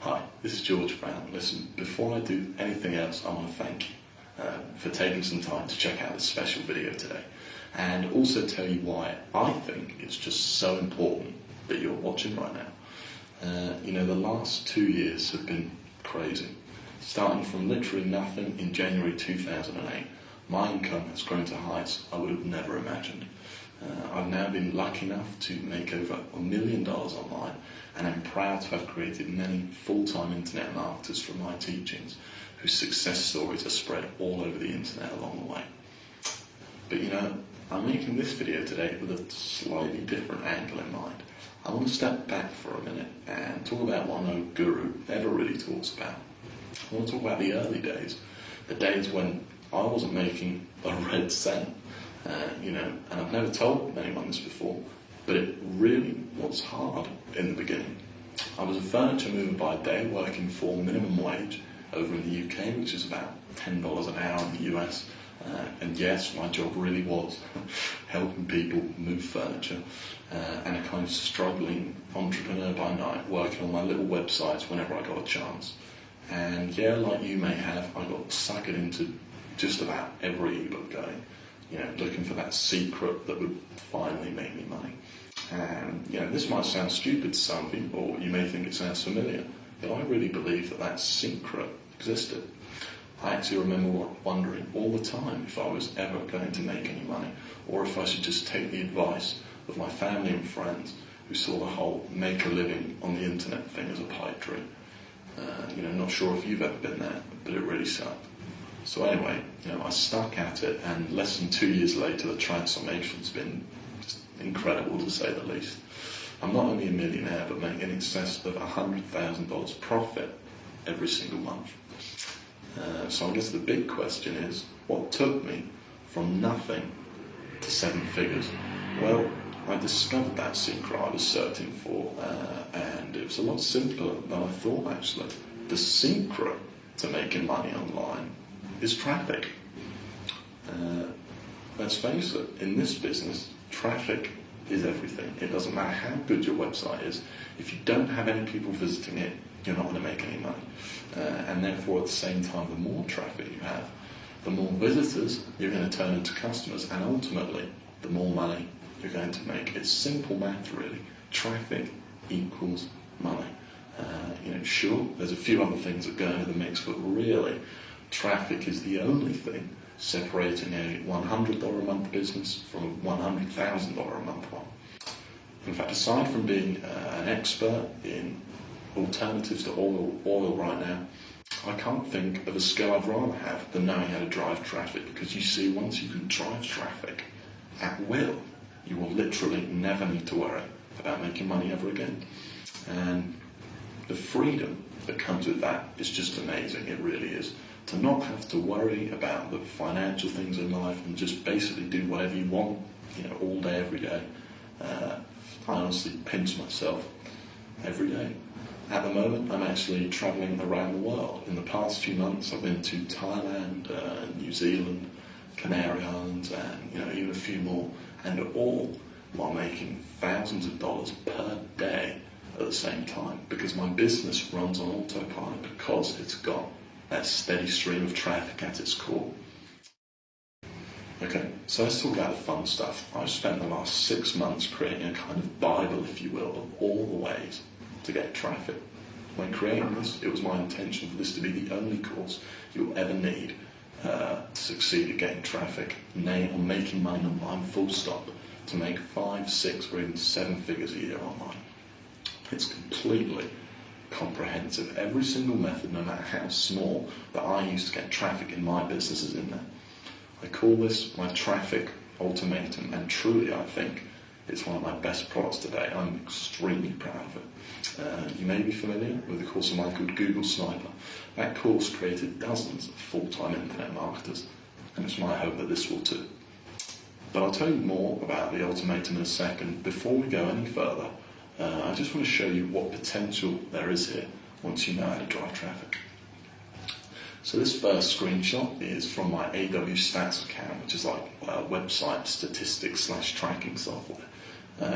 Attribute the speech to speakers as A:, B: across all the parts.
A: Hi, this is George Brown. Listen, before I do anything else, I want to thank you for taking some time to check out this special video today, and also tell you why I think it's just so important that you're watching right now. The last 2 years have been crazy. Starting from literally nothing in January 2008, my income has grown to heights I would have never imagined. I've now been lucky enough to make over $1 million online, and I'm proud to have created many full-time internet marketers from my teachings whose success stories are spread all over the internet along the way. But I'm making this video today with a slightly different angle in mind. I want to step back for a minute and talk about what no guru ever really talks about. I want to talk about the early days, the days when I wasn't making a red cent. And I've never told anyone this before, but it really was hard in the beginning. I was a furniture mover by day, working for minimum wage over in the UK, which is about $10 an hour in the US. And yes, my job really was helping people move furniture, and a kind of struggling entrepreneur by night, working on my little websites whenever I got a chance. And yeah, like you may have, I got suckered into just about every ebook going. Looking for that secret that would finally make me money. And, this might sound stupid to some people, or you may think it sounds familiar, but I really believe that secret existed. I actually remember wondering all the time if I was ever going to make any money, or if I should just take the advice of my family and friends who saw the whole make a living on the internet thing as a pipe dream. Not sure if you've ever been there, but it really sucked. So anyway, I stuck at it, and less than 2 years later, the transformation's been just incredible, to say the least. I'm not only a millionaire, but making in excess of $100,000 profit every single month. So I guess the big question is, what took me from nothing to 7 figures? Well, I discovered that secret I was searching for, and it was a lot simpler than I thought, actually. The secret to making money online is traffic. Let's face it, in this business, traffic is everything. It doesn't matter how good your website is. If you don't have any people visiting it, you're not going to make any money. And therefore, at the same time, the more traffic you have, the more visitors you're going to turn into customers, and ultimately, the more money you're going to make. It's simple math, really. Traffic equals money. Sure, there's a few other things that go into the mix, but really, traffic is the only thing separating a $100 a month business from a $100,000 a month one. In fact, aside from being an expert in alternatives to oil right now, I can't think of a skill I'd rather have than knowing how to drive traffic, because you see, once you can drive traffic at will, you will literally never need to worry about making money ever again. And the freedom that comes with that is just amazing. It really is. To not have to worry about the financial things in life and just basically do whatever you want, all day, every day. I honestly pinch myself every day. At the moment, I'm actually travelling around the world. In the past few months, I've been to Thailand, New Zealand, Canary Islands, and even a few more, and all while making thousands of dollars per day at the same time, because my business runs on autopilot, because it's got that steady stream of traffic at its core. Okay, so let's talk about the fun stuff. I've spent the last 6 months creating a kind of Bible, if you will, of all the ways to get traffic. When creating this, it was my intention for this to be the only course you'll ever need to succeed at getting traffic, or making money online, full stop, to make 5, 6, or even 7 figures a year online. It's completely comprehensive. Every single method, no matter how small, that I use to get traffic in my business is in there. I call this my traffic ultimatum, and truly I think it's one of my best products today. I'm extremely proud of it. You may be familiar with a course of mine called Google Sniper. That course created dozens of full-time internet marketers, and it's my hope that this will too. But I'll tell you more about the ultimatum in a second. Before we go any further, I just want to show you what potential there is here once you know how to drive traffic. So this first screenshot is from my AW Stats account, which is like website statistics / tracking software.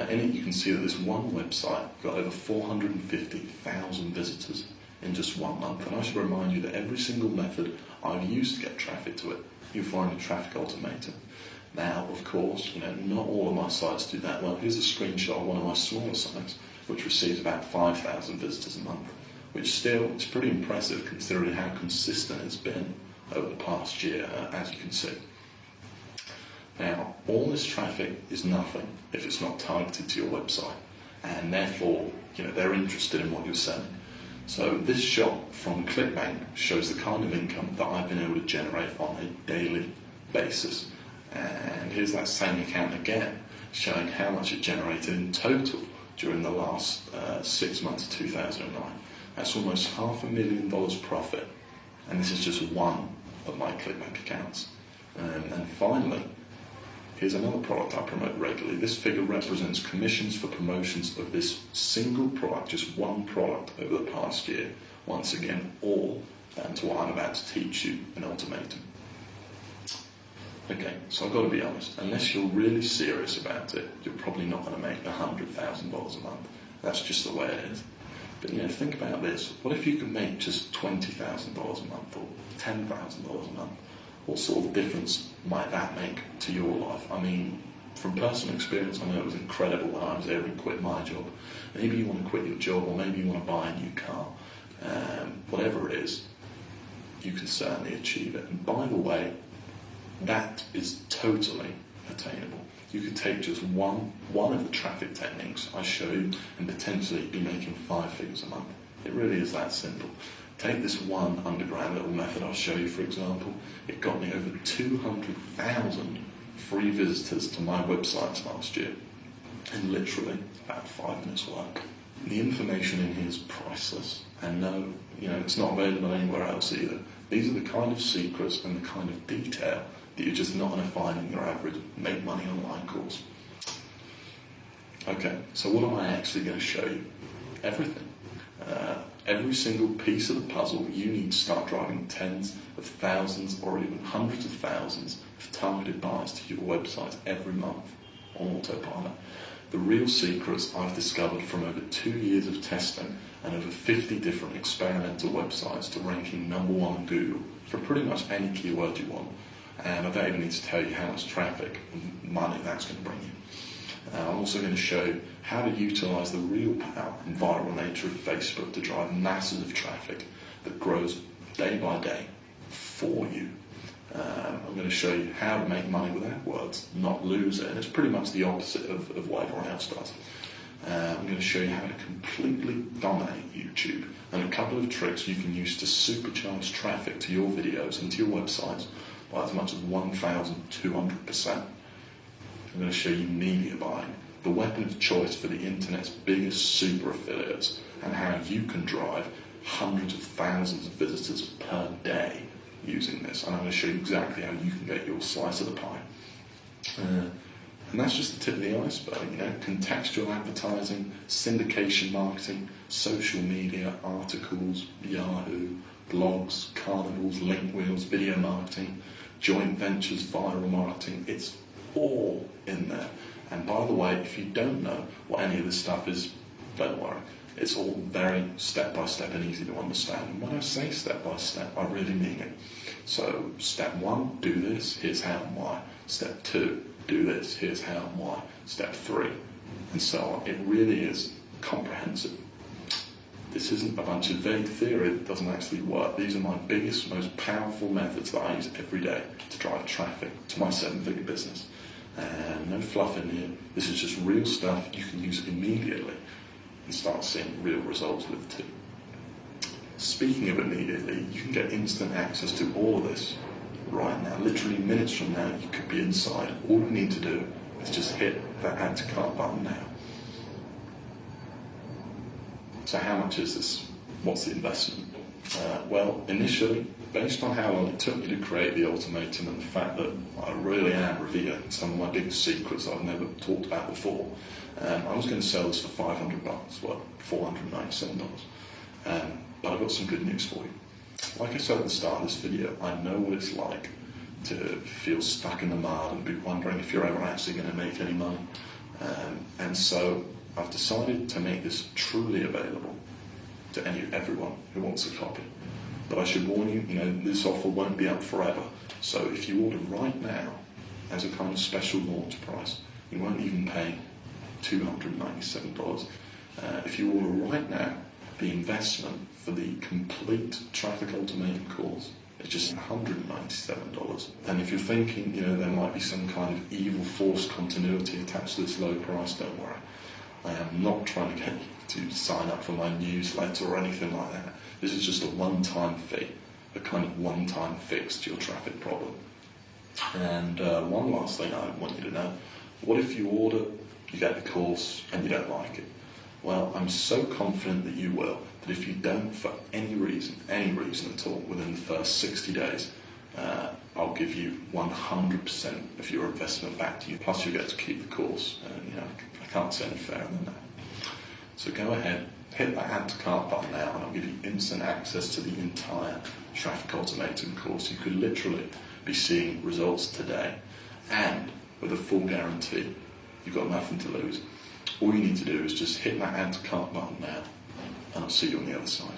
A: In it you can see that this one website got over 450,000 visitors in just 1 month. And I should remind you that every single method I've used to get traffic to it, you'll find in Traffic Automator. Now, of course, not all of my sites do that well. Here's a screenshot of one of my smaller sites, which receives about 5,000 visitors a month, which still is pretty impressive considering how consistent it's been over the past year, as you can see. Now, all this traffic is nothing if it's not targeted to your website, and therefore, they're interested in what you're selling. So this shot from ClickBank shows the kind of income that I've been able to generate on a daily basis. And here's that same account again, showing how much it generated in total during the last 6 months of 2009. That's almost $500,000 profit, and this is just one of my ClickBank accounts. And finally, here's another product I promote regularly. This figure represents commissions for promotions of this single product, just one product over the past year. Once again, all down to what I'm about to teach you in Automator. Okay, so I've got to be honest, unless you're really serious about it, you're probably not going to make $100,000 a month. That's just the way it is. But think about this. What if you could make just $20,000 a month or $10,000 a month? What sort of difference might that make to your life? I mean, from personal experience, I know it was incredible when I was able to quit my job. Maybe you want to quit your job, or maybe you want to buy a new car. Whatever it is, you can certainly achieve it. And by the way, that is totally attainable. You could take just one of the traffic techniques I show you and potentially be making 5 figures a month. It really is that simple. Take this one underground little method I'll show you, for example. It got me over 200,000 free visitors to my websites last year in literally about 5 minutes work. The information in here is priceless, and no, it's not available anywhere else either. These are the kind of secrets and the kind of detail that you're just not going to find in your average make money online course. Okay, so what am I actually going to show you? Everything. Every single piece of the puzzle you need to start driving tens of thousands or even hundreds of thousands of targeted buyers to your website every month on autopilot. The real secrets I've discovered from over 2 years of testing and over 50 different experimental websites to ranking #1 on Google for pretty much any keyword you want. And I don't even need to tell you how much traffic and money that's going to bring you. I'm also going to show you how to utilize the real power and viral nature of Facebook to drive masses of traffic that grows day by day for you. I'm going to show you how to make money with AdWords, not lose it, and it's pretty much the opposite of what everyone else does. I'm going to show you how to completely dominate YouTube and a couple of tricks you can use to supercharge traffic to your videos and to your websites by as much as 1,200%. I'm going to show you media buying, the weapon of choice for the internet's biggest super affiliates, and how you can drive hundreds of thousands of visitors per day using this. And I'm going to show you exactly how you can get your slice of the pie. And that's just the tip of the iceberg, contextual advertising, syndication marketing, social media, articles, Yahoo, blogs, carnivals, link wheels, video marketing, joint ventures, viral marketing. It's all in there. And by the way, if you don't know what any of this stuff is, don't worry. It's all very step-by-step and easy to understand. And when I say step-by-step, I really mean it. So step 1, do this, here's how and why. Step 2, do this, here's how and why. Step 3, and so on. It really is comprehensive. This isn't a bunch of vague theory that doesn't actually work. These are my biggest, most powerful methods that I use every day to drive traffic to my 7-figure business. And no fluff in here. This is just real stuff you can use immediately and start seeing real results with too. Speaking of immediately, you can get instant access to all of this right now. Literally minutes from now, you could be inside. All you need to do is just hit that add to cart button now. So how much is this? What's the investment? Well, initially, based on how long it took me to create the Automator and the fact that I really am revealing some of my biggest secrets I've never talked about before, I was going to sell this for $500, well, $497. But I've got some good news for you. Like I said at the start of this video, I know what it's like to feel stuck in the mud and be wondering if you're ever actually going to make any money. And so I've decided to make this truly available to everyone who wants a copy. But I should warn you, this offer won't be up forever. So if you order right now, as a kind of special launch price, you won't even pay $297. If you order right now, the investment for the complete Traffic Ultimatum course is just $197. And if you're thinking, there might be some kind of evil force continuity attached to this low price, don't worry. I am not trying to get you to sign up for my newsletter or anything like that. This is just a one-time fee, a kind of one-time fix to your traffic problem. And one last thing I want you to know, what if you order, you get the course, and you don't like it? Well, I'm so confident that you will, that if you don't for any reason at all, within the first 60 days, I'll give you 100% of your investment back to you, plus you get to keep the course. I can't say any fairer than that. So go ahead, hit that add to cart button now, and I'll give you instant access to the entire Traffic Ultimatum course. You could literally be seeing results today, and with a full guarantee. You've got nothing to lose. All you need to do is just hit that add to cart button now, and I'll see you on the other side.